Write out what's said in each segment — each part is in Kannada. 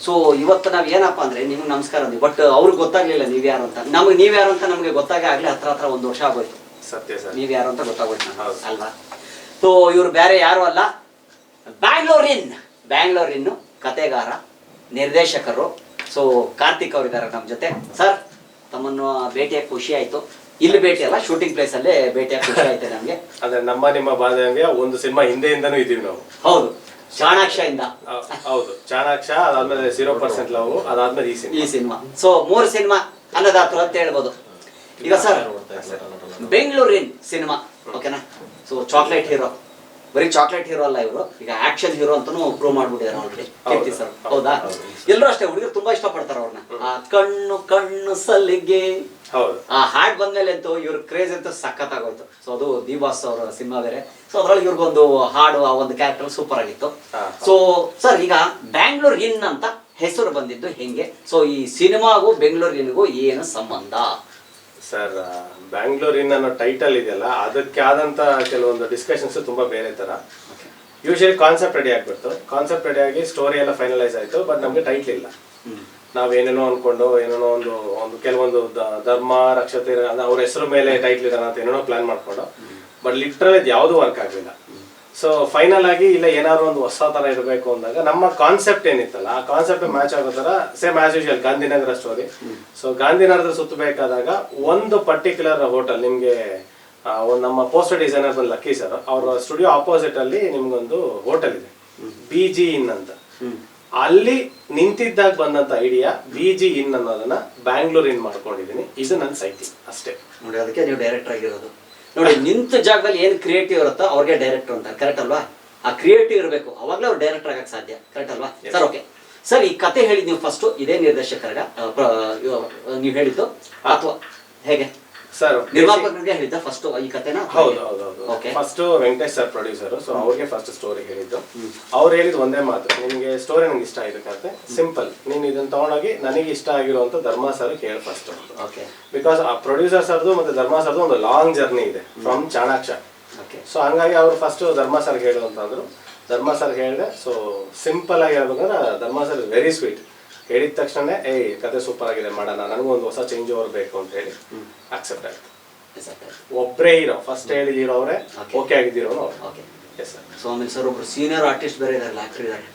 ಸೊ ಇವತ್ತು ನಾವ್ ಏನಪ್ಪಾ ಅಂದ್ರೆ ನಿಮ್ಗೆ ನಮಸ್ಕಾರ ಅಂದ್ವಿ, ಬಟ್ ಅವ್ರಿಗೆ ಗೊತ್ತಾಗ್ಲಿಲ್ಲ ನೀವ್ ಯಾರು ಅಂತ. ನಮ್ಗೆ ನೀವ್ ಯಾರು ಅಂತ ನಮ್ಗೆ ಗೊತ್ತಾಗೇ ಆಗ್ಲಿ ಹತ್ರ 1 ವರ್ಷ ಆಗೋಯ್ತು. ಸತ್ಯ ಸರ್, ನೀವ್ ಯಾರು ಅಂತ ಗೊತ್ತಾಗೋಯ್ತು ಅಲ್ವಾ. ಸೊ ಇವ್ರು ಬೇರೆ ಯಾರು ಅಲ್ಲ, ಬ್ಯಾಂಗ್ಳೂರಿನ ಕತೆಗಾರ, ನಿರ್ದೇಶಕರು. ಸೊ ಕಾರ್ತಿಕ್ ಅವರಿದ್ದಾರೆ ನಮ್ಮ ಜೊತೆ. ಸರ್ ತಮ್ಮನ್ನು ಭೇಟಿಯಾಗಿ ಖುಷಿ ಆಯ್ತು. ಇಲ್ಲಿ ಭೇಟಿ ಅಲ್ಲ, ಶೂಟಿಂಗ್ ಪ್ಲೇಸ್ ಅಲ್ಲೇ ಭೇಟಿಯಾಗಿ ಖುಷಿ ಆಯ್ತು ನಮ್ಗೆ. ಅದೇ ನಿಮ್ಮ ಬಾಂಧವ್ಯ ಒಂದು ಸಿನಿಮಾ ಹಿಂದೆಯಿಂದನೂ ಇದೀವಿ ನಾವು. ಹೌದು, ಚಾಣಾಕ್ಷ ಇಂದ. ಹೌದು, ಚಾಣಾಕ್ಷ, ಅದಾದ್ಮೇಲೆ 0% ಲವ್, ಅದಾದ್ಮೇಲೆ ಈ ಸಿನಿಮಾ. ಸೊ 3 ಸಿನಿಮಾ ಅನ್ನದಾತರು ಅಂತ ಹೇಳ್ಬೋದು. ಈಗ ಸರ್ ಬೆಂಗಳೂರಿನ ಸಿನಿಮಾ ಓಕೆನಾ. ಸೊ ಚಾಕ್ಲೇಟ್ ಹೀರೋ, ಬರೀ ಚಾಕ್ಲೇಟ್ ಹೀರೋ ಅಲ್ಲ ಇವರು, ಈಗ ಆಕ್ಷನ್ ಹೀರೋ ಅಂತಾನು ಪ್ರೂವ್ ಮಾಡ್ಬಿಟ್ಟಿದ್ದಾರೆ ಆಲ್ರೆಡಿ ಕೀರ್ತಿ ಸರ್. ಹೌದಾ? ಎಲ್ಲರೂ ಅಷ್ಟೇ, ಹುಡುಗರು ತುಂಬಾ ಇಷ್ಟ ಪಡ್ತಾರ ಅವ್ರನ್ನ. ಆ ಕಣ್ಣು ಕಣ್ಣು ಸಲ್ಲಿಗೆ ಆ ಹಾಡ್ ಬಂದ್ಮೇಲೆ ಅಂತೂ ಇವ್ರ ಕ್ರೇಜ್ ಅಂತೂ ಸಖತ್ ಆಗೋಯ್ತು. ಸೊ ಅದು ದಿ ಬಾಸ್ ಅವರ ಸಿನಿಮಾ ಬೇರೆ. ಸೊ ಅದ್ರೊಳಗೆ ಇವ್ರಿಗೊಂದು ಹಾಡು, ಆ ಒಂದು ಕ್ಯಾರೆಕ್ಟರ್ ಸೂಪರ್ ಆಗಿತ್ತು. ಸೊ ಸರ್ ಈಗ ಬ್ಯಾಂಗ್ಳೂರ್ ಇನ್ ಅಂತ ಹೆಸರು ಬಂದಿದ್ದು ಹೆಂಗೆ? ಸೊ ಈ ಸಿನಿಮಾಗೂ ಬೆಂಗಳೂರಿನಿಗೂ ಏನು ಸಂಬಂಧ? ಸರ್, ಬ್ಯಾಂಗ್ಳೂರಿನ ಅನ್ನೋ ಟೈಟಲ್ ಇದೆಯಲ್ಲ, ಅದಕ್ಕೆ ಆದಂತ ಕೆಲವೊಂದು ಡಿಸ್ಕಷನ್ಸ್ ತುಂಬಾ ಬೇರೆ ತರ. ಯೂಶಲಿ ಕಾನ್ಸೆಪ್ಟ್ ರೆಡಿ ಆಗ್ಬಿಡ್ತು, ಕಾನ್ಸೆಪ್ಟ್ ರೆಡಿ ಆಗಿ ಸ್ಟೋರಿ ಎಲ್ಲ ಫೈನಲೈಸ್ ಆಯ್ತು, ಬಟ್ ನಮ್ಗೆ ಟೈಟ್ಲ್ ಇಲ್ಲ. ನಾವೇನೇನೋ ಅನ್ಕೊಂಡು ಏನೇನೋ ಒಂದು ಕೆಲವೊಂದು ಧರ್ಮ ರಕ್ಷತೆ ಅವ್ರ ಹೆಸರು ಮೇಲೆ ಟೈಟ್ಲ್ ಇರೋಣ ಅಂತ ಏನೇನೋ ಪ್ಲಾನ್ ಮಾಡ್ಕೊಂಡು, ಬಟ್ ಲಿಟ್ರಲ್ ಇದು ಯಾವ್ದು ವರ್ಕ್ ಆಗ್ಲಿಲ್ಲ. ಸೊ ಫೈನಲ್ ಆಗಿ ಇಲ್ಲ ಏನಾದ್ರು ಒಂದು ಹೊಸ ತರ ಇರಬೇಕು ಅಂದಾಗ ನಮ್ಮ ಕಾನ್ಸೆಪ್ಟ್ ಏನಿತ್ತಲ್ಲ, ಆ ಕಾನ್ಸೆಪ್ಟ್ ಮ್ಯಾಚ್ ಆಗೋ ತರ same as usual Gandhinagar story. So ಗಾಂಧಿನಗರದ ಸುತ್ತಬೇಕಾದಾಗ ಒಂದು ಪರ್ಟಿಕ್ಯುಲರ್ ಹೋಟೆಲ್ ನಿಮ್ಗೆ ನಮ್ಮ ಪೋಸ್ಟರ್ ಡಿಸೈನರ್ ಬಂದು ಲಕ್ಕಿ ಸರ್, ಅವ್ರ ಸ್ಟುಡಿಯೋ ಆಪೋಸಿಟ್ ಅಲ್ಲಿ ನಿಮ್ಗೊಂದು ಹೋಟೆಲ್ ಇದೆ, BG ಇನ್ ಅಂತ. ಅಲ್ಲಿ ನಿಂತಿದ್ದಾಗ ಬಂದಂತ ಐಡಿಯಾ BG ಇನ್ ಅನ್ನೋದನ್ನ ಬ್ಯಾಂಗ್ಳೂರ್ ಇನ್ ಮಾಡ್ಕೊಂಡಿದೀನಿ. ಇದು ನನ್ನ ಸೈಟಿ ಅಷ್ಟೇ ನೋಡಿ. ಅದಕ್ಕೆ ನೀವು ಡೈರೆಕ್ಟರ್ ಆಗಿರೋದು ನೋಡಿ. ನಿಂತ ಜಾಗದಲ್ಲಿ ಏನ್ ಕ್ರಿಯೇಟಿವ್ ಇರುತ್ತೋ ಅವ್ರಿಗೆ ಡೈರೆಕ್ಟರ್ ಅಂತಾರೆ, ಕರೆಕ್ಟ್ ಅಲ್ವಾ? ಆ ಕ್ರಿಯೇಟಿವ್ ಇರಬೇಕು, ಅವಾಗಲೇ ಅವ್ರು ಡೈರೆಕ್ಟರ್ ಆಗಕ್ಕೆ ಸಾಧ್ಯ, ಕರೆಕ್ಟ್ ಅಲ್ವಾ ಸರ್? ಓಕೆ ಸರ್, ಈ ಕತೆ ಹೇಳಿದ್ ನೀವು ಫಸ್ಟ್ ಇದೇ ನಿರ್ದೇಶಕರ ನೀವು ಹೇಳಿದ್ದು ಅಥವಾ ಹೇಗೆ ಸರ್? ನಿರ್ಮಾಪಕರಿಗೆ ಹೇಳಿದ್ದ ಫಸ್ಟ್ ಈ ಕತೆನ? ಹೌದು. First Venkatesh sir producer, so ಅವ್ರಿಗೆ ಫಸ್ಟ್ ಸ್ಟೋರಿ ಹೇಳಿದ್ದು. ಅವ್ರು ಹೇಳಿದ್ ಒಂದೇ ಮಾತು, ನಿಮ್ಗೆ ಸ್ಟೋರಿ ನಂಗೆ ಇಷ್ಟ ಆಗಿದೆ ಕತೆ, ಸಿಂಪಲ್, ನೀನ್ ಇದನ್ನ ತಗೊಂಡೋಗಿ ನನಗೆ ಇಷ್ಟ ಆಗಿರುವಂತ ಧರ್ಮ ಸರ್ ಹೇಳಿ ಫಸ್ಟ್. ಬಿಕಾಸ್ ಆ ಪ್ರೊಡ್ಯೂಸರ್ ಸರ್ದು ಮತ್ತೆ ಧರ್ಮ ಸರ್ದು ಒಂದು ಲಾಂಗ್ ಜರ್ನಿ ಇದೆ ಫ್ರಮ್ ಚಾಣಾಕ್ಷ. ಸೊ ಹಂಗಾಗಿ ಅವ್ರು ಫಸ್ಟ್ ಧರ್ಮ ಸರ್ ಹೇಳು ಅಂತಂದ್ರು. ಧರ್ಮ ಸರ್ ಹೇಳಿದೆ. ಸೊ ಸಿಂಪಲ್ ಆಗಿ ಹೇಳ್ಬೇಕಂದ್ರೆ ಧರ್ಮ ಸರ್ ಇಸ್ ವೆರಿ ಸ್ವೀಟ್. ಹೇಳಿದ ತಕ್ಷಣ ಕತೆ ಸೂಪರ್ ಆಗಿದೆ, ಮಾಡೋಣ, ನನಗೂ ಒಂದು ಹೊಸ ಚೇಂಜ್ ಓವರ್ ಬೇಕು ಅಂತ ಹೇಳಿ ಅಕ್ಸೆಪ್ಟ್ ಆಯ್ತು. ಒಬ್ಬರೇ ಹೀರೋ, ಫಸ್ಟ್ ಹೇಳಿದಿರೋ ಅವರೇ, ಓಕೆ ಆಗಿದ್ದೀರೋ ಅವ್ರು. ಸೊ ಆಮೇಲೆ ಸರ್ ಒಬ್ರು ಸೀನಿಯರ್ ಆರ್ಟಿಸ್ಟ್ ಬೇರೆ ಇದಾರಲ್ಲ, ಆಕ್ಟರ್ ಇದಾರೆ,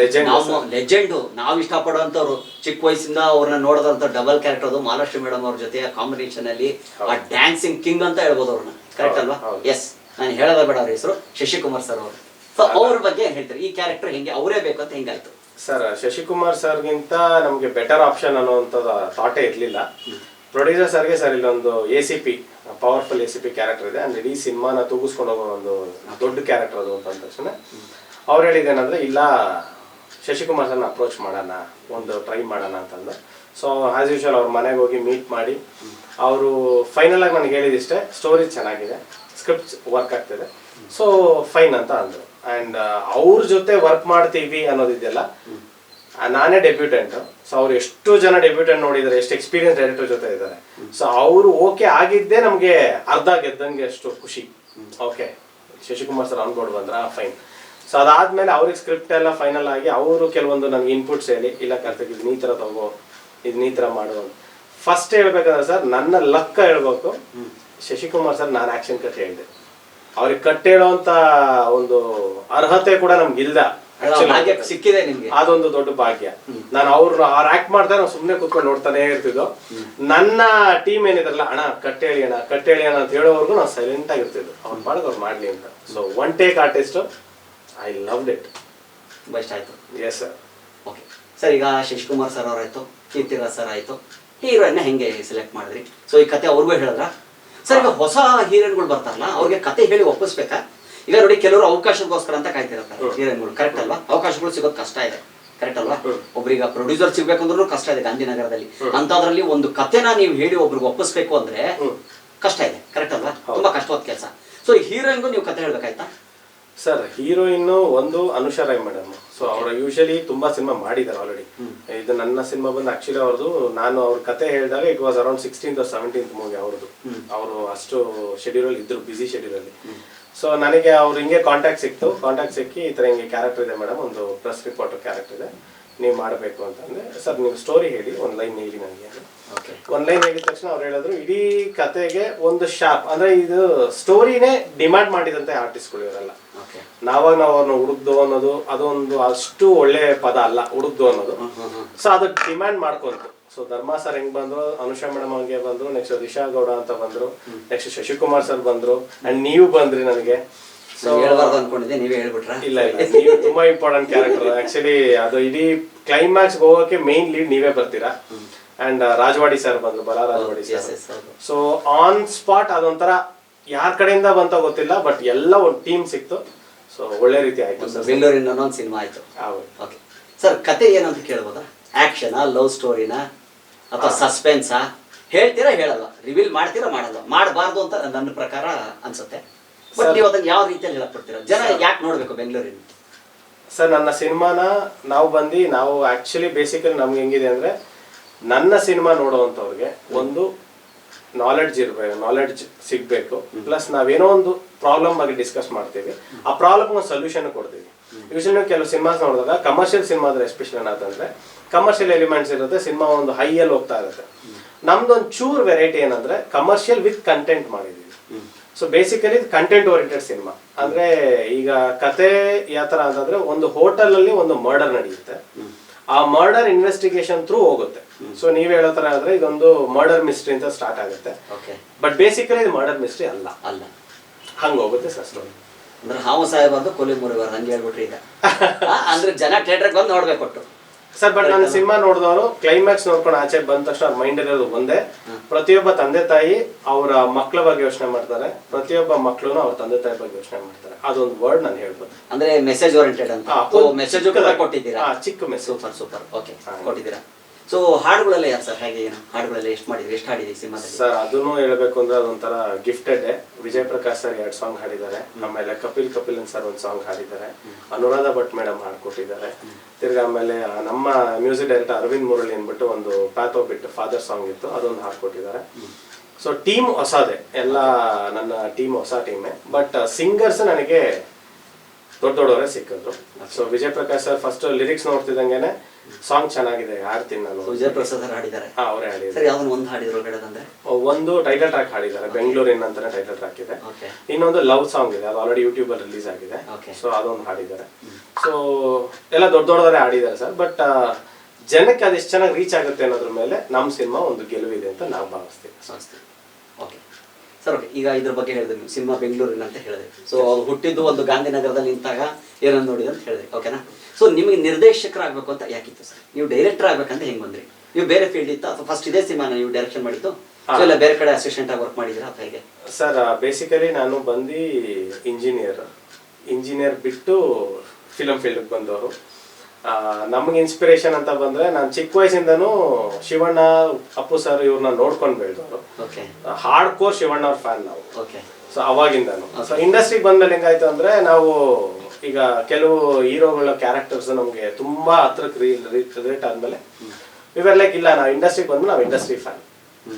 ಲೆಜೆಂಡ್. ನಾವು ಇಷ್ಟಪಡುವಂತವ್ರು, ಚಿಕ್ಕ ವಯಸ್ಸಿಂದ ಅವ್ರನ್ನ ನೋಡೋದಂತ ಡಬಲ್ ಕ್ಯಾರೆಕ್ಟರ್ ಅದು ಮಹಾಲಕ್ಷ್ಮಿ ಮೇಡಮ್ ಅವ್ರ ಜೊತೆ ಕಾಂಬಿನೇಷನ್ ಅಲ್ಲಿ ಆ ಡ್ಯಾನ್ಸಿಂಗ್ ಕಿಂಗ್ ಅಂತ ಹೇಳ್ಬೋದು ಅವ್ರನ್ನ, ಕರೆಕ್ಟ್ ಅಲ್ವಾ? ಎಸ್, ನಾನು ಹೇಳೋದ ಬೇಡ ಅವ್ರ ಹೆಸರು ಶಶಿಕುಮಾರ್ ಸರ್ ಅವರು. ಸೊ ಅವ್ರ ಬಗ್ಗೆ ಏನ್ ಹೇಳ್ತಾರೆ, ಈ ಕ್ಯಾರೆಕ್ಟರ್ ಹೆಂಗೆ ಅವರೇ ಬೇಕು ಅಂತ ಹೆಂಗಾಯ್ತು? ಸರ್, ಶಶಿಕುಮಾರ್ ಸರ್ಗಿಂತ ನಮ್ಗೆ ಬೆಟರ್ ಆಪ್ಷನ್ ಅನ್ನೋಂಥ ಥಾಟೇ ಇರ್ಲಿಲ್ಲ. ಪ್ರೊಡ್ಯೂಸರ್ ಸರ್ಗೆ ಸರ್ ಇಲ್ಲೊಂದು ACP, ಪವರ್ಫುಲ್ ACP ಕ್ಯಾರೆಕ್ಟರ್ ಇದೆ, ಅಂದ್ರೆ ಇಡೀ ಸಿನಿಮಾನ ತೂಗಿಸ್ಕೊಂಡು ಹೋಗೋ ಒಂದು ದೊಡ್ಡ ಕ್ಯಾರೆಕ್ಟರ್ ಅದು ಅಂತ ತಕ್ಷಣ ಅವ್ರು ಹೇಳಿದ್ದೇನಂದ್ರೆ, ಇಲ್ಲ ಶಶಿಕುಮಾರ್ ಸರ್ನ ಅಪ್ರೋಚ್ ಮಾಡೋಣ, ಒಂದು ಟ್ರೈ ಮಾಡೋಣ ಅಂತಂದು. ಸೊ ಆಸ್ ಯೂಶುವಲ್ ಅವ್ರ ಮನೆಗೆ ಹೋಗಿ ಮೀಟ್ ಮಾಡಿ, ಅವರು ಫೈನಲ್ ಆಗಿ ನನಗೆ ಹೇಳಿದಿಷ್ಟೇ, ಸ್ಟೋರಿ ಚೆನ್ನಾಗಿದೆ, ಸ್ಕ್ರಿಪ್ಟ್ ವರ್ಕ್ ಆಗ್ತಿದೆ, ಸೊ ಫೈನ್ ಅಂತ ಅಂದರು. ಅಂಡ್ ಅವ್ರ ಜೊತೆ ವರ್ಕ್ ಮಾಡ್ತೀವಿ ಅನ್ನೋದಿದೆಯಲ್ಲ, ನಾನೇ ಡೆಬ್ಯೂಟೆಂಟ್. ಸೊ ಅವ್ರು ಎಷ್ಟು ಜನ ಡೆಬ್ಯೂಟೆಂಟ್ ನೋಡಿದ್ದಾರೆ, ಎಷ್ಟು ಎಕ್ಸ್ಪೀರಿಯನ್ಸ್ ಡೈರೆಕ್ಟರ್ ಜೊತೆ ಇದ್ದಾರೆ. ಸೊ ಅವರು ಓಕೆ ಆಗಿದ್ದೇ ನಮಗೆ ಅರ್ಧ ಗೆದ್ದಂಗೆ ಅಷ್ಟು ಖುಷಿ. Okay, Shashikumar sir on board ಬಂದ್ರ, ಫೈನ್. ಸೊ ಅದಾದ್ಮೇಲೆ ಅವ್ರಿಗೆ ಸ್ಕ್ರಿಪ್ಟ್ ಎಲ್ಲ ಫೈನಲ್ ಆಗಿ ಅವರು ಕೆಲವೊಂದು ನನಗೆ ಇನ್ಪುಟ್ಸ್ ಹೇಳಿ, ಇಲ್ಲ ಕಾರ್ತಿಕ್ ಇದನ್ನ ಈ ಥರ ತಗೋ, ಇದನ್ನ ಈ ಥರ ಮಾಡು. ಫಸ್ಟ್ ಹೇಳ್ಬೇಕಂದ್ರೆ ಸರ್, ನನ್ನ ಲೆಕ್ಕ ಹೇಳ್ಬೇಕು, ಶಶಿಕುಮಾರ್ ಸರ್ ನಾನು ಆಕ್ಷನ್ ಕಟ್ ಹೇಳಿದೆ, ಅವ್ರಿಗೆ ಕಟ್ ಹೇಳೋಂತ ಒಂದು ಅರ್ಹತೆ ಕೂಡ ನಮ್ಗಿಲ್ಲ. ಸಿಕ್ಕಿದೆ ನಿಮ್ಗೆ, ಅದೊಂದು ದೊಡ್ಡ ಭಾಗ್ಯ. ನಾನು ಅವ್ರು ಆಕ್ಟ್ ಮಾಡ್ತಾರೆ, ನಾವು ಸುಮ್ಮನೆ ಕೂತ್ಕೊಂಡು ನೋಡ್ತಾನೆ ಇರ್ತಿದ್ದೋ. ನನ್ನ ಟೀಮ್ ಏನಿದ್ರಲ್ಲ, ಅಣ್ಣ ಕಟ್ಟೇಳಿ ಅಣ್ಣ ಅಂತ ಹೇಳೋವರೆಗೂ ನಾವು ಸೈಲೆಂಟ್ ಆಗಿರ್ತಿದ್ವು, ಅವ್ರು ಮಾಡೋದು ಅವ್ರು ಮಾಡ್ಲಿ ಅಂತ. So one take artist, I loved it, ತುಂಬಾ ಇಷ್ಟ ಆಯ್ತು. Yes sir. ಓಕೆ ಸರ್, ಈಗ ಶಶಿಕುಮಾರ್ ಸರ್ ಅವರಾಯ್ತು, ಕೀರ್ತಿರಾಜ್ ಸರ್ ಆಯ್ತು, ಹೀರೋಯಿನ್ ಹೆಂಗೆ ಸೆಲೆಕ್ಟ್ ಮಾಡಿದ್ರಿ? ಸೊ ಈ ಕತೆ ಅವ್ರಿಗೂ ಹೇಳಿದ್ರ ಸರ್? ಈಗ ಹೊಸ ಹೀರೋಯಿನ್ಗಳು ಬರ್ತಾರಲ್ಲ, ಅವ್ರಿಗೆ ಕತೆ ಹೇಳಿ ಒಪ್ಪಿಸ್ಬೇಕಾ? ಈಗ ನೋಡಿ, ಕೆಲವರು ಅವಕಾಶಕ್ಕೋಸ್ಕರ ಅಂತ ಕಾಯ್ತಿರ್ತಾರೆ ಹೀರೋಯಿನ್ಗಳು, ಕರೆಕ್ಟ್ ಅಲ್ವಾ? ಅವಕಾಶಗಳು ಸಿಗೋದು ಕಷ್ಟ ಇದೆ, ಕರೆಕ್ಟ್ ಅಲ್ವಾ? ಒಬ್ರಿಗೆ ಪ್ರೊಡ್ಯೂಸರ್ ಸಿಗ್ಬೇಕಂದ್ರೂ ಕಷ್ಟ ಇದೆ ಗಾಂಧಿನಗರದಲ್ಲಿ. ಅಂತದ್ರಲ್ಲಿ ಒಂದು ಕತೆನ ನೀವು ಹೇಳಿ ಒಬ್ರಿಗೆ ಒಪ್ಪಿಸ್ಬೇಕು ಅಂದ್ರೆ ಕಷ್ಟ ಇದೆ, ಕರೆಕ್ಟ್ ಅಲ್ವಾ? ತುಂಬಾ ಕಷ್ಟವಾದ ಕೆಲಸ. ಸೊ ಹೀರೋಯಿನ್ಗೂ ನೀವು ಕತೆ ಹೇಳ್ಬೇಕಾಯ್ತಾ? ಸರ್, ಹೀರೋಯಿನ್ ಒಂದು ಅನುಷಾ ರಾಯ್ ಮೇಡಮ್. ಸೊ ಅವ್ರ ಯೂಶಲಿ ತುಂಬಾ ಸಿನಿಮಾ ಮಾಡಿದ್ದಾರೆ ಆಲ್ರೆಡಿ. ಇದು ನನ್ನ ಸಿನಿಮಾ ಬಂದು ಆಕ್ಚುಲಿ ಅವ್ರದ್ದು, ನಾನು ಅವ್ರ ಕತೆ ಹೇಳಿದಾಗ it was around 16th or 17th movie ಅವ್ರದ್ದು. ಅವರು ಅಷ್ಟು ಶೆಡ್ಯೂಲ್ ಅಲ್ಲಿ ಇದ್ರು, ಬಿಸಿ ಶೆಡ್ಯೂಲ್ ಅಲ್ಲಿ. ಸೊ ನನಗೆ ಅವ್ರು ಹಿಂಗೆ ಕಾಂಟ್ಯಾಕ್ಟ್ ಸಿಕ್ತು. ಕಾಂಟ್ಯಾಕ್ಟ್ ಸಿಕ್ಕಿ ಈ ತರ ಹಿಂಗೆ ಕ್ಯಾರೆಕ್ಟರ್ ಇದೆ ಮೇಡಮ್, ಒಂದು ಪ್ರೆಸ್ ರಿಪೋರ್ಟರ್ ಕ್ಯಾರೆಕ್ಟರ್ ಇದೆ, ನೀವು ಮಾಡಬೇಕು ಅಂತಂದ್ರೆ ಸರ್ ನೀವು ಸ್ಟೋರಿ ಹೇಳಿ ಒಂದು ಲೈನ್ ಹೇಳಿ ನನಗೆ. ಒಂದು ಲೈನ್ ಹೇಳಿದ ತಕ್ಷಣ ಅವ್ರು ಹೇಳಿದ್ರು ಇಡೀ ಕತೆಗೆ ಒಂದು ಶಾರ್ಪ್ ಅಂದ್ರೆ ಇದು ಸ್ಟೋರಿನೇ ಡಿಮ್ಯಾಂಡ್ ಮಾಡಿದಂತೆ ಆರ್ಟಿಸ್ಟ್ಗಳು ಇವರೆಲ್ಲ. ನಾವು ಅವ್ರನ್ನ ಹುಡುಕ್ದು ಅನ್ನೋದು ಅದೊಂದು ಅಷ್ಟು ಒಳ್ಳೆ ಪದ ಅಲ್ಲ, ಹುಡುಕ್ದು ಅನ್ನೋದು. ಸೊ ಅದು ಡಿಮ್ಯಾಂಡ್ ಮಾಡ್ಕೊಂತು. ಸೊ ಧರ್ಮ ಸರ್ ಹೆಂಗ್ ಬಂದ್ರು, ಅನುಷಾ ಮೇಡಮ್ ಹಂಗೆ ಬಂದ್ರು, ನೆಕ್ಸ್ಟ್ ದಿಶಾ ಗೌಡ ಅಂತ ಬಂದ್ರು, ನೆಕ್ಸ್ಟ್ ಶಶಿಕುಮಾರ್ ಸರ್ ಬಂದ್ರು, ಅಂಡ್ ನೀವು ಬಂದ್ರಿ. ನನಗೆ ಇಲ್ಲ ನೀವು ತುಂಬಾ ಇಂಪಾರ್ಟೆಂಟ್ ಕ್ಯಾರೆಕ್ಟರ್ ಆಕ್ಚುಲಿ. ಅದು ಇಡೀ ಕ್ಲೈಮ್ಯಾಕ್ಸ್ ಹೋಗೋಕೆ ಮೇನ್ ಲೀಡ್ ನೀವೇ ಬರ್ತೀರಾ. ಅಂಡ್ ರಾಜವಾಡಿ ಸರ್ ಬಂದ್ರು, ಬಲ Rajwadi sir. So on spot ಅದೊಂಥರ ಯಾರ ಕಡೆಯಿಂದ ಬಂತ ಗೊತ್ತಿಲ್ಲ, ಬಟ್ ಎಲ್ಲ ಒಂದು ಟೀಮ್ ಸಿಕ್ತು. ಸೊ ಒಳ್ಳೆ ರೀತಿ ಆಯ್ತು ಸರ್. ಬೆಂಗಳೂರಿನ ಒಂದು ಸಿನಿಮಾ ಆಯ್ತು. ಓಕೆ ಸರ್, ಕತೆ ಏನಂತ ಕೇಳ್ಬೋದಾ? ಆಕ್ಷನಾ, ಲವ್ ಸ್ಟೋರಿನಾ, ಅಥವಾ ಸಸ್ಪೆನ್ಸಾ? ಹೇಳ್ತೀರಾ ಹೇಳಲ್ಲ, ರಿವೀಲ್ ಮಾಡ್ತೀರಾ ಮಾಡಲ್ಲ? ಮಾಡಬಾರ್ದು ಅಂತ ನನ್ನ ಪ್ರಕಾರ ಅನ್ಸುತ್ತೆ. ಬಟ್ ನೀವು ಅದನ್ನ ಯಾವ ರೀತಿಯಲ್ಲಿ ಹೇಳಕ್ಕೊಡ್ತೀರಾ? ಜನ ಯಾಕೆ ನೋಡ್ಬೇಕು ಬೆಂಗಳೂರಿನ? ಸರ್ ನನ್ನ ಸಿನಿಮಾನ ನಾವು ಆಕ್ಚುಲಿ ಬೇಸಿಕಲಿ ನಮ್ಗೆ ಹೆಂಗಿದೆ ಅಂದ್ರೆ, ನನ್ನ ಸಿನಿಮಾ ನೋಡುವಂಥವ್ರಿಗೆ ಒಂದು ನಾಲೆಡ್ಜ್ ಸಿಗ್ಬೇಕು. ಪ್ಲಸ್ ನಾವೇನೋ ಒಂದು ಪ್ರಾಬ್ಲಮ್ ಬಗ್ಗೆ ಡಿಸ್ಕಸ್ ಮಾಡ್ತೀವಿ, ಆ ಪ್ರಾಬ್ಲಮ್ ಒಂದು ಸೊಲ್ಯೂಷನ್ ಕೊಡ್ತೀವಿ. ಯೂಶಲಿ ಕೆಲವು ಸಿನಿಮಾಸ್ ನೋಡಿದಾಗ ಕಮರ್ಷಿಯಲ್ ಸಿನಿಮಾ ಆದ್ರೆ ಎಸ್ಪೆಷಲಿ ಏನಂತಂದ್ರೆ ಕಮರ್ಷಿಯಲ್ ಎಲಿಮೆಂಟ್ಸ್ ಇರುತ್ತೆ, ಸಿನಿಮಾ ಒಂದು ಹೈಯಲ್ಲಿ ಹೋಗ್ತಾ ಇರುತ್ತೆ. ನಮ್ದೊಂದು ಚೂರ್ ವೆರೈಟಿ ಏನಂದ್ರೆ ಕಮರ್ಷಿಯಲ್ ವಿತ್ ಕಂಟೆಂಟ್ ಮಾಡಿದೀವಿ. So basically content oriented cinema. ಅಂದ್ರೆ ಈಗ ಕತೆ ಯಾವ ತರ ಅಂತಂದ್ರೆ, ಒಂದು ಹೋಟೆಲ್ ಅಲ್ಲಿ ಒಂದು ಮರ್ಡರ್ ನಡೆಯುತ್ತೆ, ಆ ಮರ್ಡರ್ ಇನ್ವೆಸ್ಟಿಗೇಷನ್ ಥ್ರೂ ಹೋಗುತ್ತೆ. ಸೊ ನೀವ್ ಹೇಳೋ ತರ ಆದ್ರೆ ಇದೊಂದು ಮರ್ಡರ್ ಮಿಸ್ಟ್ರಿ ಅಂತ ಸ್ಟಾರ್ಟ್ ಆಗುತ್ತೆ. ಬಟ್ ಬೇಸಿಕಲಿ ಇದು ಮರ್ಡರ್ ಮಿಸ್ಟ್ರಿ ಅಲ್ಲ, ಹಂಗ ಹೋಗುತ್ತೆ ಸರ್ ಸ್ಟೋರಿ. ಅಂದ್ರೆ ಹಾವು ಸಾಹೇಬ್ ಕೊಲೆ ಮುರಿಬಾರ್ದು ಹಂಗೆ ಹೇಳ್ಬಿಟ್ರಿ ಈಗ. ಅಂದ್ರೆ ಜನ ಥಿಯೇಟರ್ ಬಂದು ನೋಡ್ಬೇಕು ಸರ್. ಬಟ್ ನನ್ನ ಸಿನಿಮಾ ನೋಡಿದವರು ಕ್ಲೈಮ್ಯಾಕ್ಸ್ ನೋಡ್ಕೊಂಡು ಆಚೆ ಬಂದ ತಕ್ಷಣ ಅವ್ರ ಮೈಂಡ್ ಇರೋದು ಒಂದೇ, ಪ್ರತಿಯೊಬ್ಬ ತಂದೆ ತಾಯಿ ಅವರ ಮಕ್ಕಳ ಬಗ್ಗೆ ಯೋಚನೆ ಮಾಡ್ತಾರೆ, ಪ್ರತಿಯೊಬ್ಬ ಮಕ್ಕಳು ಅವ್ರ ತಂದೆ ತಾಯಿ ಬಗ್ಗೆ ಯೋಚನೆ ಮಾಡ್ತಾರೆ. ಅದೊಂದು ವರ್ಡ್ ನಾನು ಹೇಳ್ಬೋದು. ಅಂದ್ರೆ ಮೆಸೇಜ್ ಓರಿಯೆಂಟೆಡ್ ಅಂತ ಮೆಸೇಜ್ ಕೊಟ್ಟಿದ್ದೀರಾ? ಚಿಕ್ಕ ಮೆಸೇಜ್. ಸೂಪರ್. ಓಕೆ, ಕೊಟ್ಟಿದ್ದೀರಾ. ಸೊ ಹಾಡುಗಳೆಲ್ಲ ಯಾರು ಸರ್, ಹೇಗೆ ಏನು ಹಾಡುಗಳೆಲ್ಲ ಎಷ್ಟು ಮಾಡಿದ್ರಿ, ಎಷ್ಟು ಹಾಡಿದ್ರಿ ಸಿನಿಮಾದಲ್ಲಿ? ಸರ್ ಅದನ್ನು ಹೇಳ್ಬೇಕು ಅಂದ್ರೆ ಅದೊಂಥರ gifted. Vijay Prakash sir 2 song ಹಾಡಿದ್ದಾರೆ, ಆಮೇಲೆ ಕಪಿಲ್ ಸರ್ 1 ಸಾಂಗ್ ಹಾಡಿದ್ದಾರೆ, ಅನುರಾಧ ಭಟ್ ಮೇಡಮ್ ಹಾಡ್ಕೊಟ್ಟಿದ್ದಾರೆ. ತಿರ್ಗಿ ಆಮೇಲೆ ನಮ್ಮ ಮ್ಯೂಸಿಕ್ ಡೈರೆಕ್ಟರ್ ಅರವಿಂದ್ ಮುರಳಿ ಅಂದ್ಬಿಟ್ಟು ಒಂದು ಪ್ಯಾಥೋ ಬಿಟ್ಟು ಫಾದರ್ ಸಾಂಗ್ ಇತ್ತು, ಅದೊಂದು ಹಾಡ್ಕೊಟ್ಟಿದ್ದಾರೆ. ಸೊ ಟೀಮ್ ಹೊಸದೇ, ಎಲ್ಲ ನನ್ನ ಟೀಮ್ ಹೊಸ ಟೀಮೇ. ಬಟ್ ಸಿಂಗರ್ಸ್ ನನಗೆ ದೊಡ್ಡವರೇ ಸಿಕ್ಕಿದ್ರು. So Vijay Prakash sir first lyrics ನೋಡ್ತಿದ್ದಂಗೆನೆ ಸಾಂಗ್ ಚೆನ್ನಾಗಿದೆ, ಹಾಡ್ತೀನಿ ನಾನು. ವಿಜಯ್ ಪ್ರಕಾಶ್ ಸರ್ ಹಾಡಿದ್ದಾರೆ? ಅವರೇ ಹಾಡಿದ್ದಾರೆ. ಸರ್ ಯಾವ್ದನ್ನ ಒಂದು ಹಾಡಿದ್ರು ಹೇಳೋದಂದ್ರೆ? ಒಂದು ಟೈಟಲ್ ಟ್ರ್ಯಾಕ್ ಹಾಡಿದ್ದಾರೆ, ಬೆಂಗಳೂರಿನ ಅಂತಾನೆ ಟೈಟಲ್ ಟ್ರ್ಯಾಕ್ ಇದೆ. ಇನ್ನೊಂದು ಲವ್ ಸಾಂಗ್ ಇದೆ, ಅದು ಆಲ್ರೆಡಿ ಯೂಟ್ಯೂಬ್ ಅಲ್ಲಿ ರಿಲೀಸ್ ಆಗಿದೆ. ಸೊ ಅದೊಂದು ಹಾಡಿದ್ದಾರೆ. ಸೊ ಎಲ್ಲ ದೊಡ್ಡವರೇ ಹಾಡಿದ್ದಾರೆ ಸರ್. ಬಟ್ ಜನಕ್ಕೆ ಅದೆಷ್ಟು ಚೆನ್ನಾಗಿ ರೀಚ್ ಆಗುತ್ತೆ ಅನ್ನೋದ್ರ ಮೇಲೆ ನಮ್ಮ ಸಿನಿಮಾ ಒಂದು ಗೆಲುವಿದೆ ಅಂತ ನಾವು ಭಾವಿಸ್ತೀವಿ. Okay sir, okay. ಈಗ ಇದ್ರ ಬಗ್ಗೆ ಹೇಳಿದ್ರಿ, ನೀವು ಸಿನಿಮಾ ಬೆಂಗಳೂರಿನ ಅಂತ ಹೇಳಿದ್ರಿ. ಸೊ ಅವ್ರು ಹುಟ್ಟಿದ್ದು ಒಂದು ಗಾಂಧಿನಗರದಲ್ಲಿ ನಿಂತಾಗ ಏನನ್ನು ನೋಡಿದ್ರು ಅಂತ ಹೇಳಿದ್ರಿ, ಓಕೆನಾ? ಸೊ ನಿಮಗೆ ನಿರ್ದೇಶಕರಾಗಬೇಕು ಅಂತ ಯಾಕಿತ್ತು ಸರ್? ನೀವು ಡೈರೆಕ್ಟರ್ ಆಗ್ಬೇಕಂತ ಹೆಂಗ್ ಬಂದ್ರಿ? ನೀವು ಬೇರೆ ಫೀಲ್ಡ್ ಇತ್ತು ಅಥವಾ ಫಸ್ಟ್ ಇದೇ ಸಿನಿಮಾನ ನೀವು ಡೈರೆಕ್ಷನ್ ಮಾಡಿದ್ದು, ಇಲ್ಲ ಬೇರೆ ಕಡೆ ಅಸಿಸ್ಟೆಂಟ್ ಆಗಿ ವರ್ಕ್ ಮಾಡಿದ್ರಾ ಅಥವಾ ಹೇಗೆ? ಸರ್ ಬೇಸಿಕಲಿ ನಾನು ಬಂದು ಇಂಜಿನಿಯರ್ ಬಿಟ್ಟು ಫಿಲಮ್ ಫೀಲ್ಡ್ಗೆ ಬಂದವರು. ನಮ್ಗೆ ಇನ್ಸ್ಪಿರೇಷನ್ ಅಂತ ಬಂದ್ರೆ, ನಾನು ಚಿಕ್ಕ ವಯಸ್ಸಿಂದನೂ ಶಿವಣ್ಣ, ಅಪ್ಪು ಸರ್ ಇವ್ರನ್ನ ನೋಡ್ಕೊಂಡು ಬೆಳೆದವರು. ಹಾರ್ಡ್ ಕೋರ್ ಶಿವಣ್ಣ ಅವ್ರ ಫ್ಯಾನ್ ನಾವು. ಸೊ ಅವಾಗಿಂದಾನು. ಸೊ ಇಂಡಸ್ಟ್ರಿಗೆ ಬಂದ್ಮೇಲೆ ಹೆಂಗಾಯ್ತು ಅಂದ್ರೆ, ನಾವು ಈಗ ಕೆಲವು ಹೀರೋಗಳ ಕ್ಯಾರೆಕ್ಟರ್ಸ್ ನಮ್ಗೆ ತುಂಬಾ ಹತ್ರಕ್ಕೆ ರಿಲೇಟ್ ಆದ್ಮೇಲೆ ಇವೆಲ್ಲ ಇಲ್ಲ, ನಾವು ಇಂಡಸ್ಟ್ರಿಗೆ ಬಂದ್ಮೇಲೆ ನಾವು ಇಂಡಸ್ಟ್ರಿ ಫ್ಯಾನ್,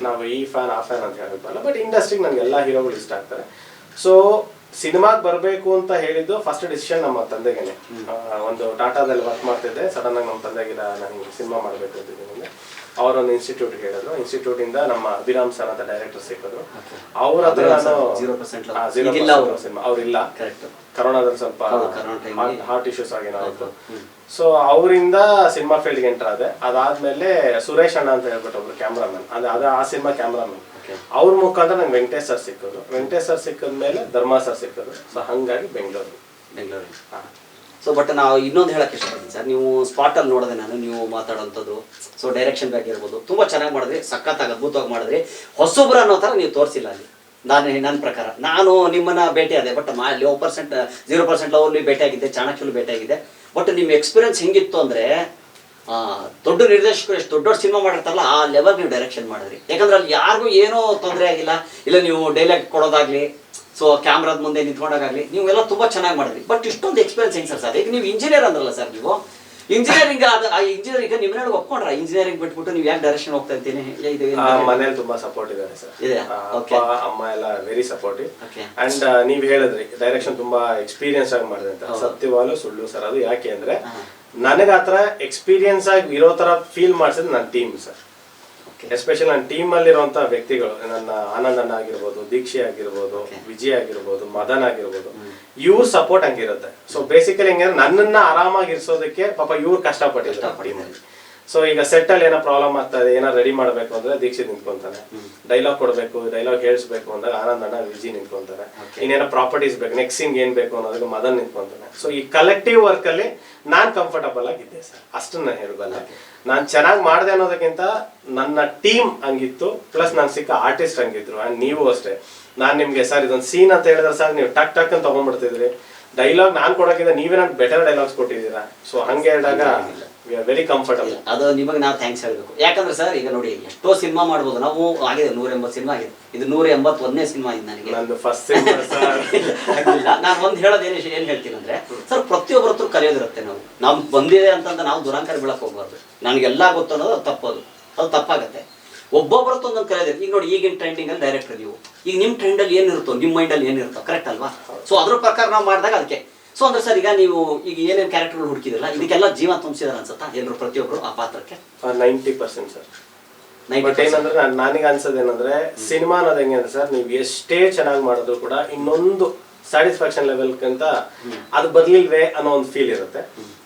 ನಾವು ಈ ಫ್ಯಾನ್ ಆ ಫ್ಯಾನ್ ಅಂತ ಹೇಳಬೇಕಲ್ಲ. ಬಟ್ ಇಂಡಸ್ಟ್ರಿಗೆ ನನ್ಗೆ ಎಲ್ಲಾ ಹೀರೋಗಳು ಇಷ್ಟ ಆಗ್ತಾರೆ. ಸೊ ಸಿನಿಮಾಗೆ ಬರಬೇಕು ಅಂತ ಹೇಳಿದ್ದು ಫಸ್ಟ್ ಡಿಸಿಷನ್ ನಮ್ಮ ತಂದೆಗೇನೆ. ಒಂದು ಟಾಟಾದಲ್ಲಿ ವರ್ಕ್ ಮಾಡ್ತಿದ್ದೆ, ಸಡನ್ ಆಗಿ ನಮ್ಮ ತಂದೆಗಿಲ್ಲ ನನಗೆ ಸಿನಿಮಾ ಮಾಡಬೇಕು ಅಂತಿದ್ದೀನಿ. ಅವರೊಂದು ಇನ್ಸ್ಟಿಟ್ಯೂಟ್ ಹೇಳಿದ್ರು, ಇನ್ಸ್ಟಿಟ್ಯೂಟ್ ಇಂದ ನಮ್ಮ ಅಭಿರಾಮ್ ಸರ್ ಅಂತ ಡೈರೆಕ್ಟರ್ ಸಿಕ್ಕಿದ್ರು. ಅವ್ರ ಹತ್ರ ನಾನು ಸಿನಿಮಾ ಅವ್ರಿಲ್ಲ, ಕರೋನಾದಲ್ಲಿ ಸ್ವಲ್ಪ ಹಾರ್ಟ್ ಇಶ್ಯೂಸ್ ಆಗೇನಾಯ್ತು. ಸೊ ಅವರಿಂದ ಸಿನಿಮಾ ಫೀಲ್ಡ್ಗೆ ಎಂಟರ್ ಆದೆ. ಅದಾದ್ಮೇಲೆ ಸುರೇಶ್ ಅಣ್ಣ ಅಂತ ಹೇಳ್ಬಿಟ್ಟು ಒಬ್ರು ಕ್ಯಾಮ್ರಾಮನ್, ಅದೇ ಆ ಸಿನಿಮಾ ಕ್ಯಾಮ್ರಾಮನ್, ಅವ್ರ ಮುಖಾಂತರ ನಂಗೆ ವೆಂಕಟೇಶ್ ಸರ್ ಸಿಕ್ಕಿದ್ರು. ವೆಂಕಟೇಶ್ ಸರ್ ಸಿಕ್ಕಿದ್ಮೇಲೆ ಧರ್ಮ ಸರ್ ಸಿಕ್ಕಿದ್ರು. ಸೊ ಹಂಗಾಗಿ ಬೆಂಗಳೂರು. ಸೊ ಬಟ್ ನಾವು ಇನ್ನೊಂದು ಹೇಳಕ್ಕೆ ಇಷ್ಟಪಡ್ತೀನಿ ಸರ್, ನೀವು ಸ್ಪಾಟಲ್ಲಿ ನೋಡಿದೆ ನಾನು, ನೀವು ಮಾತಾಡೋಂಥದ್ದು. ಸೊ ಡೈರೆಕ್ಷನ್ ಬಗ್ಗೆ ಇರ್ಬೋದು, ತುಂಬ ಚೆನ್ನಾಗಿ ಮಾಡಿದ್ರಿ, ಸಖತ್ತಾಗಿ ಅದ್ಭುತವಾಗಿ ಮಾಡಿದ್ರಿ. ಹೊಸಬ್ರು ಅನ್ನೋ ಥರ ನೀವು ತೋರಿಸಿಲ್ಲ ಅಲ್ಲಿ. ನನ್ನ ಪ್ರಕಾರ ನಾನು ನಿಮ್ಮನ್ನ ಭೇಟಿ ಆದೆ, ಬಟ್ 0% ಲವ್ಲಿ ಭೇಟಿಯಾಗಿದ್ದೆ, ಚಾಣಕ್ಯಲು ಭೇಟಿಯಾಗಿದ್ದೆ. ಬಟ್ ನಿಮ್ಮ ಎಕ್ಸ್ಪೀರಿಯನ್ಸ್ ಹೆಂಗಿತ್ತು ಅಂದರೆ, ದೊಡ್ಡ ನಿರ್ದೇಶಕರು ಎಷ್ಟು ದೊಡ್ಡ ಸಿನಿಮಾ ಮಾಡಿರ್ತಾರಲ್ಲ ಆ ಲೆವೆಲ್ ನೀವು ಡೈರೆಕ್ಷನ್ ಮಾಡಿದ್ರಿ. ಯಾಕಂದ್ರೆ ಅಲ್ಲಿ ಯಾರಿಗೂ ಏನೋ ತೊಂದರೆ ಆಗಿಲ್ಲ, ಇಲ್ಲ ನೀವು ಡೈಲಾಗ್ ಕೊಡೋದಾಗ್ಲಿ, ಸೊ ಕ್ಯಾಮ್ರಾದ ಮುಂದೆ ನಿಂತ್ಕೊಂಡಾಗಲಿ ನೀವೆಲ್ಲ ತುಂಬ ಚೆನ್ನಾಗಿ ಮಾಡಿದ್ರಿ. ಬಟ್ ಇಷ್ಟೊಂದು ಎಕ್ಸ್ಪೀರಿಯನ್ಸ್ ಹೆಂಗೆ ಸರ್? ಈಗ ನೀವು ಇಂಜಿನಿಯರ್ ಅಂದ್ರಲ್ಲ ಸರ್, ನೀವು ಇಂಜಿನಿಯರಿಂಗ್ ಇಂಜಿನಿಯರಿಂಗ್ ನಿಮ್ಮನ್ನ ಒಪ್ಕೊಂಡ್ರ? ಇಂಜಿನಿಯರಿಂಗ್ ಬಿಟ್ಬಿಟ್ಟು ನೀವು ಯಾಕೆ ಡೈರೆಕ್ಷನ್ ಹೋಗ್ತಾ ಇರ್ತೀನಿ? ಮನೇಲಿ ತುಂಬಾ ಸಪೋರ್ಟ್ ಇದ್ದಾರೆ ಸರ್, ಅಮ್ಮ ಎಲ್ಲ ವೆರಿ ಸಪೋರ್ಟಿವ್. ಅಂಡ್ ನೀವ್ ಹೇಳಿದ್ರಿ ಡೈರೆಕ್ಷನ್ ತುಂಬಾ ಎಕ್ಸ್ಪೀರಿಯನ್ಸ್ ಆಗಿ ಮಾಡಿದೆ ಅಂತ, ಸತ್ಯವಾಲು ಸುಳ್ಳು ಸರ್. ಅದು ಯಾಕೆ ಅಂದ್ರೆ ನನಗೆ ಆ ಥರ ಎಕ್ಸ್ಪೀರಿಯನ್ಸ್ ಆಗಿ ಇರೋ ಥರ ಫೀಲ್ ಮಾಡಿಸಿದ್ ನನ್ನ ಟೀಮ್ ಸರ್. ಎಸ್ಪೆಷಲಿ ನನ್ನ ಟೀಮಲ್ಲಿರುವಂಥ ವ್ಯಕ್ತಿಗಳು, ನನ್ನ ಆನಂದಣ್ಣ ಆಗಿರ್ಬೋದು, ದೀಕ್ಷೆ ಆಗಿರ್ಬೋದು, ವಿಜಯ್ ಆಗಿರ್ಬೋದು, ಮದನ್ ಆಗಿರ್ಬೋದು, ಇವ್ರ ಸಪೋರ್ಟ್ ಹಂಗಿರುತ್ತೆ. ಸೊ ಬೇಸಿಕಲಿ ಹೆಂಗಂದ್ರೆ ನನ್ನನ್ನ ಆರಾಮಾಗಿ ಇರಿಸೋದಕ್ಕೆ ಪಾಪ ಇವ್ರು ಕಷ್ಟಪಟ್ಟಿದ್ದಾರೆ ಟೀಮಲ್ಲಿ. ಸೊ ಈಗ ಸೆಟ್ ಅಲ್ಲಿ ಏನೋ ಪ್ರಾಬ್ಲಮ್ ಆಗ್ತಾ ಇದೆ, ಏನೋ ರೆಡಿ ಮಾಡ್ಬೇಕು ಅಂದ್ರೆ ದೀಕ್ಷಿತ್ ನಿಂತ್ಕೊಂತಾನೆ, ಡೈಲಾಗ್ ಕೊಡ್ಬೇಕು, ಡೈಲಾಗ್ ಹೇಳಿಸ್ಬೇಕು ಅಂದಾಗ ಆನಂದಣ್ಣ ವಿಜಿ ನಿಂತ್ಕೊಂತಾರೆ, ಇನ್ನೇನೋ ಪ್ರಾಪರ್ಟೀಸ್ ಬೇಕು, ನೆಕ್ಸ್ಟ್ ಸೀನ್ ಏನ್ ಬೇಕು ಅನ್ನೋದಕ್ಕೆ ಮದನ್ ನಿಂತ್ಕೊಂತಾನೆ. ಸೊ ಈ ಕಲೆಕ್ಟಿವ್ ವರ್ಕ್ ಅಲ್ಲಿ ನಾನ್ ಕಂಫರ್ಟಬಲ್ ಆಗಿದ್ದೆ ಸರ್, ಅಷ್ಟನ್ನ ಹೇಳ್ಬಲ್ಲ. ನಾನ್ ಚೆನ್ನಾಗಿ ಮಾಡಿದೆ ಅನ್ನೋದಕ್ಕಿಂತ ನನ್ನ ಟೀಮ್ ಹಂಗಿತ್ತು, ಪ್ಲಸ್ ನಾನು ಸಿಕ್ಕ ಆರ್ಟಿಸ್ಟ್ ಹಂಗಿದ್ರು. ಅಂಡ್ ನೀವು ಅಷ್ಟೇ, ನಾನ್ ನಿಮ್ಗೆ ಸರ್ ಇದೊಂದು ಸೀನ್ ಅಂತ ಹೇಳಿದ್ರೆ ಸರ್ ನೀವು ಟಕ್ ಟಕ್ ಅಂತ ತಗೊಂಡ್ಬಿಡ್ತಿದ್ರಿ, ಡೈಲಾಗ್ ನಾನ್ ಕೊಡೋಕ್ಕಿಂತ ನೀವೇ ನನ್ಗೆ ಬೆಟರ್ ಡೈಲಾಗ್ಸ್ ಕೊಟ್ಟಿದ್ದೀರಾ. ಸೊ ಹಂಗೆ ಹೇಳಿದಾಗ ವೆರಿ ಕಂಫರ್ಟಬಲ್. ಅದು ನಿಮಗೆ ನಾವು ಥ್ಯಾಂಕ್ಸ್ ಹೇಳ್ಬೇಕು. ಯಾಕಂದ್ರೆ ಸರ್ ಈಗ ನೋಡಿ ಎಷ್ಟೋ ಸಿನಿಮಾ ಮಾಡ್ಬೋದು ನಾವು, ಆಗಿದೆ 180 ಸಿನಿಮಾ ಆಗಿದೆ, ಇದು 181ನೇ ಸಿನಿಮಾ ಇದೆ ನನಗೆ. ನಂದು ಫಸ್ಟ್ ಸಿನಿಮಾ ಸರ್. ನಾನು ಒಂದು ಹೇಳೋದು ಏನ್ ಹೇಳ್ತೀನಿ ಅಂದ್ರೆ ಸರ್, ಪ್ರತಿಯೊಬ್ಬರ ಹತ್ರ ಕಲಿಯೋದಿರುತ್ತೆ. ನಾವು ಬಂದಿದೆ ಅಂತಂದ್ರೆ ನಾವು ದುರಂಕಾರ ಬೀಳಕ್ ಹೋಗ್ಬಾರ್ದು. ನನಗೆಲ್ಲ ಗೊತ್ತು ಅನ್ನೋದು ಅದು ತಪ್ಪೋದು, ಅದು ತಪ್ಪಾಗತ್ತೆ. ಒಬ್ಬೊಬ್ಬರ ಹತ್ರ ಒಂದೊಂದು ಕಲಿಯೋದಿರುತ್ತೆ. ಈಗ ನೋಡಿ ಈಗಿನ ಟ್ರೆಂಡಿಂಗ್ ಅಲ್ಲಿ ಡೈರೆಕ್ಟರ್ ನೀವು, ಈಗ ನಿಮ್ಮ ಟ್ರೆಂಡಲ್ಲಿ ಏನಿರುತ್ತೋ ನಿಮ್ಮ ಮೈಂಡಲ್ಲಿ ಏನಿರುತ್ತೋ ಕರೆಕ್ಟ್ ಅಲ್ವಾ? ಸೊ ಅದ್ರ ಪ್ರಕಾರ ನಾವು ಮಾಡಿದಾಗ ಅದಕ್ಕೆ. ಸೊ ಅಂದ್ರೆ ಸರ್ ಈಗ ನೀವು ಈಗ ಏನೇನು ಕ್ಯಾರೆಕ್ಟರ್ಗಳು ಹುಡುಕಿದಿಲ್ಲ, ಇದಕ್ಕೆಲ್ಲ ಜೀವ ತುಂಬಿಸಿದಾರೆ ಅನ್ಸುತ್ತಾ ಎಲ್ಲರೂ ಪ್ರತಿಯೊಬ್ಬರು ಆ ಪಾತ್ರಕ್ಕೆ? 90% ಸರ್. ಬಟ್ ಏನಂದ್ರೆ ನನಗೆ ಅನ್ಸೋದೇನಂದ್ರೆ ಸಿನಿಮಾ ಅನ್ನೋದು ಹೆಂಗೆ ಅಂದ್ರೆ ಸರ್, ನೀವು ಎಷ್ಟೇ ಚೆನ್ನಾಗಿ ಮಾಡಿದ್ರು ಕೂಡ ಇನ್ನೊಂದು ಸ್ಯಾಟಿಸ್ಫ್ಯಾಕ್ಷನ್ ಲೆವೆಲ್ಗಿಂತ ಅದು ಬರ್ಲಿಲ್ವೇ ಅನ್ನೋ ಒಂದು ಫೀಲ್ ಇರುತ್ತೆ.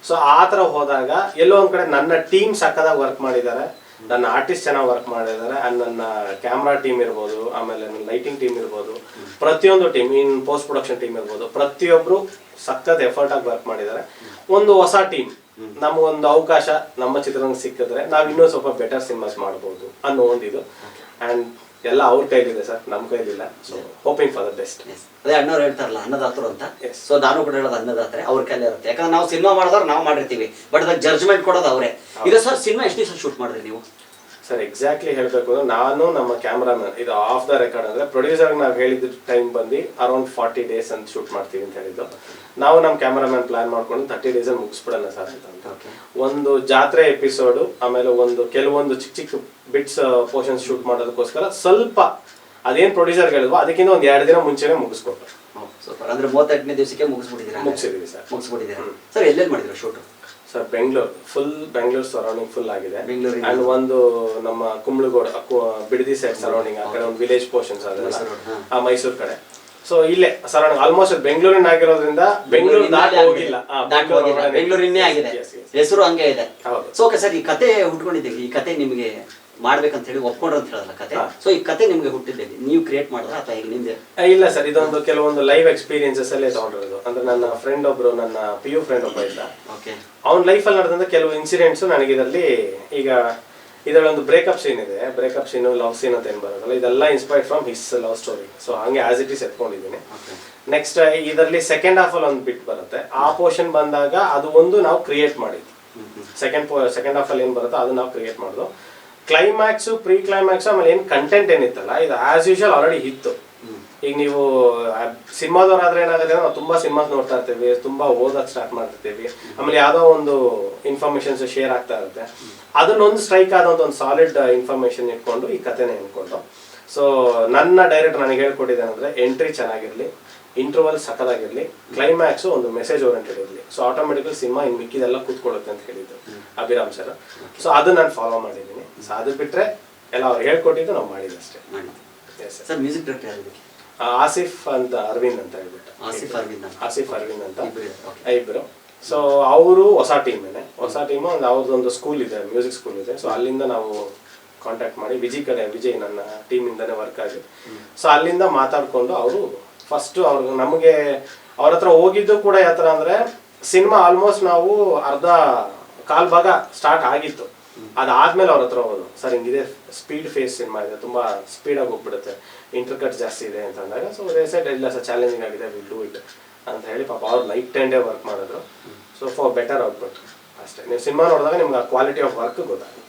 ಸೊ ಆ ಥರ ಹೋದಾಗ ಎಲ್ಲೋ ಒಂದ್ ಕಡೆ ನನ್ನ ಟೀಮ್ ಸಕ್ಕದಾಗಿ ವರ್ಕ್ ಮಾಡಿದ್ದಾರೆ, ನನ್ನ ಆರ್ಟಿಸ್ಟ್ ಚೆನ್ನಾಗಿ ವರ್ಕ್ ಮಾಡಿದ್ದಾರೆ, ಅಂಡ್ ನನ್ನ ಕ್ಯಾಮ್ರಾ ಟೀಮ್ ಇರ್ಬೋದು, ಆಮೇಲೆ ನನ್ನ ಲೈಟಿಂಗ್ ಟೀಮ್ ಇರ್ಬೋದು, ಪ್ರತಿಯೊಂದು team, in post production team ಇರ್ಬೋದು, ಪ್ರತಿಯೊಬ್ರು ಸಖತ್ ಎಫರ್ಟ್ ಆಗಿ ವರ್ಕ್ ಮಾಡಿದ್ದಾರೆ. ಒಂದು ಹೊಸ ಟೀಮ್ ನಮಗೊಂದು ಅವಕಾಶ ನಮ್ಮ ಚಿತ್ರರಂಗ ಸಿಕ್ಕಿದ್ರೆ ನಾವು ಇನ್ನೂ ಸ್ವಲ್ಪ ಬೆಟರ್ ಸಿನಿಮಾಸ್ ಮಾಡ್ಬೋದು ಅನ್ನೋ ಒಂದಿದು. ಅಂಡ್ ಎಲ್ಲ ಅವ್ರ ಕೈಲಿದೆ ಸರ್, ನಮ್ಮ ಕೈಲಿಲ್ಲ. So hoping for the best. ಅದೇ ಅಣ್ಣವ್ರು ಹೇಳ್ತಾರಲ್ಲ ಅನ್ನದಾತರು ಅಂತ. ಸೊ ನಾನು ಕೂಡ ಹೇಳೋದು ಅನ್ನದಾತ್ರೆ ಅವ್ರ ಕೈಲೇ ಇರುತ್ತೆ. ಯಾಕಂದ್ರೆ ನಾವು ಸಿನಿಮಾ ಮಾಡಿದವ್ರು ನಾವು ಮಾಡಿರ್ತೀವಿ, ಬಟ್ ಅದಕ್ಕೆ ಜಡ್ಜ್ಮೆಂಟ್ ಕೊಡೋದು ಅವರೇ. ಈಗ ಸರ್ ಸಿನಿಮಾ ಎಷ್ಟು ದಿವಸ ಶೂಟ್ ಮಾಡಿದ್ರಿ ನೀವು? ಸರ್ ಎಕ್ಸಾಕ್ಟ್ಲಿ ಹೇಳಬೇಕು ಅಂದ್ರೆ ನಾನು ನಮ್ಮ ಕ್ಯಾಮ್ರಾಮನ್, ಇದು ಆಫ್ ದ ರೆಕಾರ್ಡ್ ಅಂದ್ರೆ ಪ್ರೊಡ್ಯೂಸರ್ಗೆ ನಾವು ಹೇಳಿದ ಟೈಮ್ ಬಂದು ಅರೌಂಡ್ 40 days ಅಂತ ಶೂಟ್ ಮಾಡ್ತೀವಿ ಅಂತ ಹೇಳಿದ್ದು. ನಾವು ನಮ್ಮ ಕ್ಯಾಮ್ರಾಮನ್ ಪ್ಲಾನ್ ಮಾಡ್ಕೊಂಡು 30 days ಅಲ್ಲಿ ಮುಗಿಸ್ಬಿಡೋಣ ಸರ್ ಅಂತ. ಒಂದು ಜಾತ್ರೆ ಎಪಿಸೋಡು, ಆಮೇಲೆ ಕೆಲವೊಂದು ಚಿಕ್ಕ ಚಿಕ್ಕ ಬಿಟ್ಸ್ ಪೋರ್ಷನ್ಸ್ ಶೂಟ್ ಮಾಡೋದಕ್ಕೋಸ್ಕರ ಸ್ವಲ್ಪ ಅದೇನ್ ಪ್ರೊಡ್ಯೂಸರ್ ಹೇಳಿದ್ವು ಅದಕ್ಕಿಂತ ಒಂದು 2 ದಿನ ಮುಂಚೆನೆ ಮುಗಿಸ್ಕೊಟ್ರು. ಸೂಪರ್. ಅಂದ್ರೆ 38ನೇ ದಿವಸಕ್ಕೆ ಮುಗಿಸ್ಬಿಟ್ಟಿದ್ದೀರಾ? ಮುಗಿಸಿದೀವಿ ಸರ್. ಮುಗಿಸ್ಬಿಟ್ಟಿದ್ದೀರಾ ಸರ್. ಎಲ್ಲೆಲ್ಲಿ ಮಾಡಿದ್ರು shoot? Sir Bengaluru surrounding full ಆಗಿದೆ. ಅಂಡ್ ಒಂದು ನಮ್ಮ ಕುಂಬ್ಳಗೋಡ ಬಿಡದಿ ಸೈಡ್ ಸರೌಂಡಿಂಗ್ ಆ ಕಡೆ ಒಂದು ವಿಲೇಜ್ ಪೋರ್ಷನ್ಸ್ ಅದೆಲ್ಲ ಆ ಮೈಸೂರು ಕಡೆ. ಸೊ ಇಲ್ಲೇ ಸರೌಂಡಿಂಗ್ ಆಲ್ಮೋಸ್ಟ್ ಬೆಂಗಳೂರಿನ ಆಗಿರೋದ್ರಿಂದ ಬೆಂಗಳೂರು ದಾಟಿ ಹೋಗಿಲ್ಲ, ಬೆಂಗಳೂರಿನೇ ಆಗಿದೆ, ಹೆಸರು ಹಂಗೆ ಇದೆ. ಸೊ ಓಕೆ ಸರ್, ಈ ಕತೆ ಹುಟ್ಕೊಂಡಿದ್ದೀವಿ, ಈ ಕತೆ ನಿಮಗೆ ಮಾಡ್ಬೇಕಂತ ಹೇಳಿ ಒಪ್ಕೊಂಡ್ರು ಅಂತ ಹೇಳಲ್ಲ ಕತೆ. ಸೊ ಈ ಕತೆ ನಿಮ್ಗೆ ಹುಟ್ಟಿದ್ದೇವೆ, ನೀವು ಕ್ರಿಯೇಟ್ ಮಾಡಿದ್ರ ಅಥವಾ ಈಗ ನಿಮ್ದೆ? ಇಲ್ಲ ಸರ್, ಇದೊಂದು ಕೆಲವೊಂದು ಲೈವ್ ಎಕ್ಸ್ಪೀರಿಯನ್ಸಸ್ ಅಲ್ಲೇ ತಗೊಂಡಿರೋದು. ಅಂದ್ರೆ ನನ್ನ ಫ್ರೆಂಡ್ ಒಬ್ರು, ನನ್ನ PU ಫ್ರೆಂಡ್ ಒಬ್ಬ ಇದ್ದ, ಅವ್ನ ಲೈಫಲ್ಲಿ ನಡೆದಂತ ಕೆಲವು ಇನ್ಸಿಡೆಂಟ್ಸ್ ನನಗೆ ಇದರಲ್ಲಿ ಒಂದು ಬ್ರೇಕಪ್ ಸೀನ್ ಇದೆ. ಬ್ರೇಕಪ್ ಸೀನ್, ಲವ್ ಸೀನ್ ಅಂತ ಏನ್ ಬರೋದಲ್ಲ, ಇದೆಲ್ಲ inspired from his love story. So ಹಂಗೆ ಆಸ್ ಇಟ್ ಈಸ್ ಎತ್ಕೊಂಡಿದ್ದೀನಿ. ನೆಕ್ಸ್ಟ್ ಇದರಲ್ಲಿ ಸೆಕೆಂಡ್ ಹಾಫ್ ಅಲ್ಲಿ ಒಂದು ಬಿಟ್ ಬರುತ್ತೆ. ಆ ಪೋರ್ಷನ್ ಬಂದಾಗ ಅದು ಒಂದು ನಾವು ಕ್ರಿಯೇಟ್ ಮಾಡಿದ್ವಿ. ಸೆಕೆಂಡ್ ಹಾಫ್ ಅಲ್ಲಿ ಏನ್ ಬರುತ್ತೋ ಅದು ನಾವು ಕ್ರಿಯೇಟ್ ಮಾಡೋದು. ಕ್ಲೈಮ್ಯಾಕ್ಸ್, ಪ್ರೀ ಕ್ಲೈಮ್ಯಾಕ್ಸ್, ಆಮೇಲೆ ಏನ್ ಕಂಟೆಂಟ್ ಏನಿತ್ತಲ್ಲ ಇದು ಆಸ್ ಯೂಶುವಲ್ ಆಲ್ರೆಡಿ ಇತ್ತು. ಈಗ ನೀವು ಸಿನಿಮಾದವ್ರಾದ್ರೆ ಏನಾಗುತ್ತೆ, ನಾವು ತುಂಬಾ ಸಿನಿಮಾಸ್ ನೋಡ್ತಾ ಇರ್ತೀವಿ, ತುಂಬಾ ಓದಕ್ ಸ್ಟಾರ್ಟ್ ಮಾಡ್ತಿರ್ತೀವಿ, ಆಮೇಲೆ ಯಾವ್ದೋ ಒಂದು ಇನ್ಫಾರ್ಮೇಶನ್ಸ್ ಶೇರ್ ಆಗ್ತಾ ಇರುತ್ತೆ. ಅದನ್ನೊಂದು ಸ್ಟ್ರೈಕ್ ಆದಂತ ಒಂದು ಸಾಲಿಡ್ ಇನ್ಫಾರ್ಮೇಶನ್ ಇಟ್ಕೊಂಡು ಈ ಕಥೆನ ಇಟ್ಕೊಂಡು. ಸೊ ನನ್ನ ಡೈರೆಕ್ಟರ್ ನನಗೆ ಹೇಳ್ಕೊಟ್ಟಿದ್ದೇನೆಂದ್ರೆ ಎಂಟ್ರಿ ಚೆನ್ನಾಗಿರ್ಲಿ, ಇಂಟರ್ವಲ್ ಸಕ್ಕದಾಗಿರ್ಲಿ, ಕ್ಲೈಮ್ಯಾಕ್ಸ್ ಒಂದು ಮೆಸೇಜ್ ಓರಿಯೆಂಟೆಡ್ ಇರಲಿ. ಸೊ ಆಟೋಮೆಟಿಕಲಿ ಸಿನಿಮಾ ಇನ್ ಮಿಕ್ಕಿದೆಲ್ಲ ಕೂತ್ಕೊಳ್ಳುತ್ತೆ ಅಂತ ಹೇಳಿದ್ರು ಅಭಿರಾಮ್ ಸರ್. ಸೊ ಅದು ನಾನು ಫಾಲೋ ಮಾಡಿದ್ದೀನಿ. ಸೊ ಅದು ಬಿಟ್ರೆ ಎಲ್ಲ ಅವ್ರು ಹೇಳ್ಕೊಟ್ಟಿದ್ದು ನಾವು ಮಾಡಿದ್ವಿ ಅಷ್ಟೇ. ಸರ್ ಮ್ಯೂಸಿಕ್ ಡೈರೆಕ್ಟರ್ ಯಾರು? ಆಸಿಫ್ ಅಂತ ಅರವಿಂದ್ ಅಂತ ಹೇಳ್ಬಿಟ್ಟು. ಆಸಿಫ್ ಅರವಿಂದ್ ಅಂತ ಇಬ್ರು. ಸೊ ಅವರು ಹೊಸ ಟೀಮ್ ಒಂದು ಅವ್ರದ್ದೊಂದು ಸ್ಕೂಲ್ ಇದೆ, ಮ್ಯೂಸಿಕ್ ಸ್ಕೂಲ್ ಇದೆ. ಸೊ ಅಲ್ಲಿಂದ ನಾವು ಕಾಂಟ್ಯಾಕ್ಟ್ ಮಾಡಿ ವಿಜಯ್ ನನ್ನ ಟೀಮ್ ಇಂದಾನೆ ವರ್ಕ್ ಆಗಿ, ಸೊ ಅಲ್ಲಿಂದ ಮಾತಾಡ್ಕೊಂಡು ಅವರು ಫಸ್ಟ್ ನಮಗೆ ಅವ್ರ ಹತ್ರ ಹೋಗಿದ್ದು ಕೂಡ ಯಾವ ತರ ಅಂದ್ರೆ, ಸಿನಿಮಾ ಆಲ್ಮೋಸ್ಟ್ ನಾವು ಅರ್ಧ ಕಾಲ್ ಭಾಗ ಸ್ಟಾರ್ಟ್ ಆಗಿತ್ತು, ಅದಾದ್ಮೇಲೆ ಅವ್ರ ಹತ್ರ ಹೋಗೋದು, ಸರ್ ಹಿಂಗಿದೆ ಸ್ಪೀಡ್ ಫೇಸ್ ಸಿನಿಮಾ ಇದೆ, ತುಂಬಾ ಸ್ಪೀಡ್ ಆಗಿ ಹೋಗ್ಬಿಡುತ್ತೆ, ಇಂಟರ್ಕಟ್ ಜಾಸ್ತಿ ಇದೆ ಅಂತ ಅಂದಾಗ. ಸೊ ಸೈಡ್ ಇಲ್ಲ ಸರ್ ಚಾಲೆಂಜಿಂಗ್ ಆಗಿದೆ, ವಿಲ್ ಡೂ ಇಟ್ ಅಂತ ಹೇಳಿ ಪಾಪ ಅವ್ರು ನೈಟ್ ಅಂಡ್ ಡೇ ವರ್ಕ್ ಮಾಡಿದ್ರು. ಸೊ ಫಾರ್ ಬೆಟರ್ ಔಟ್ಪುಟ್ ಅಷ್ಟೇ. ನೀವು ಸಿನಿಮಾ ನೋಡಿದಾಗ ನಿಮ್ಗೆ ಆ ಕ್ವಾಲಿಟಿ ಆಫ್ ವರ್ಕ್ ಗೊತ್ತಾಗುತ್ತೆ.